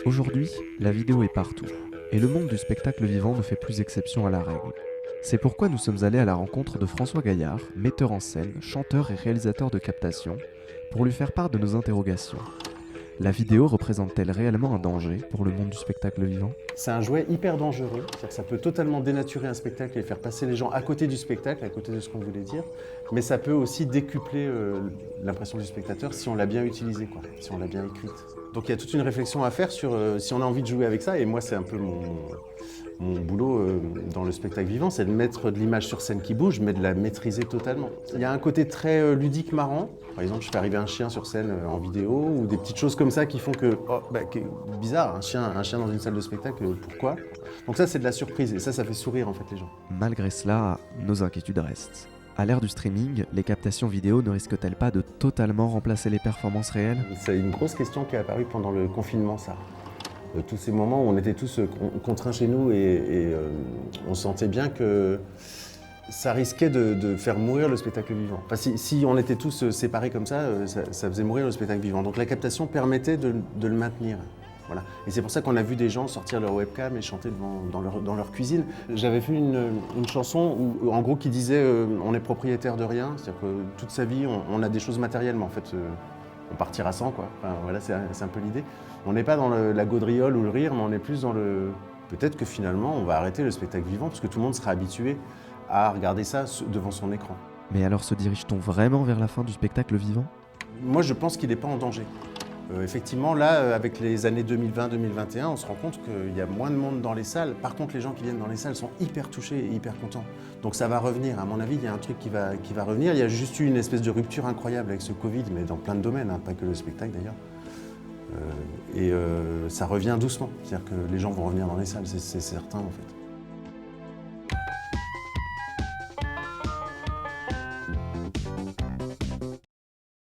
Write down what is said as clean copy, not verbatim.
Aujourd'hui, la vidéo est partout, et le monde du spectacle vivant ne fait plus exception à la règle. C'est pourquoi nous sommes allés à la rencontre de François Gaillard, metteur en scène, chanteur et réalisateur de captation, pour lui faire part de nos interrogations. La vidéo représente-t-elle réellement un danger pour le monde du spectacle vivant ? C'est un jouet hyper dangereux, c'est-à-dire que ça peut totalement dénaturer un spectacle et faire passer les gens à côté du spectacle, à côté de ce qu'on voulait dire, mais ça peut aussi décupler l'impression du spectateur si on l'a bien utilisé, si on l'a bien écrite. Donc il y a toute une réflexion à faire sur si on a envie de jouer avec ça, et moi c'est un peu mon boulot dans le spectacle vivant, c'est de mettre de l'image sur scène qui bouge, mais de la maîtriser totalement. Il y a un côté très ludique, marrant. Par exemple, je fais arriver un chien sur scène en vidéo, ou des petites choses comme ça qui font que, bizarre, un chien dans une salle de spectacle, pourquoi ? Donc ça, c'est de la surprise, et ça fait sourire en fait les gens. Malgré cela, nos inquiétudes restent. À l'ère du streaming, les captations vidéo ne risquent-elles pas de totalement remplacer les performances réelles ? C'est une grosse question qui est apparue pendant le confinement, ça. Tous ces moments où on était tous contraints chez nous et on sentait bien que ça risquait de faire mourir le spectacle vivant. Enfin, si on était tous séparés comme ça, ça faisait mourir le spectacle vivant. Donc la captation permettait de le maintenir. Voilà. Et c'est pour ça qu'on a vu des gens sortir leur webcam et chanter dans leur cuisine. J'avais fait une chanson où, en gros, qui disait on est propriétaire de rien, c'est-à-dire que toute sa vie, on a des choses matérielles, mais en fait, on partira sans, quoi. Enfin, voilà, c'est un peu l'idée. On n'est pas dans la gaudriole ou le rire, mais on est plus dans le... Peut-être que finalement, on va arrêter le spectacle vivant, parce que tout le monde sera habitué à regarder ça devant son écran. Mais alors se dirige-t-on vraiment vers la fin du spectacle vivant ? Moi, je pense qu'il n'est pas en danger. Effectivement, là, avec les années 2020-2021, on se rend compte qu'il y a moins de monde dans les salles. Par contre, les gens qui viennent dans les salles sont hyper touchés et hyper contents. Donc ça va revenir. À mon avis, il y a un truc qui va revenir. Il y a juste eu une espèce de rupture incroyable avec ce Covid, mais dans plein de domaines, hein, pas que le spectacle d'ailleurs. Ça revient doucement. C'est-à-dire que les gens vont revenir dans les salles, c'est certain en fait.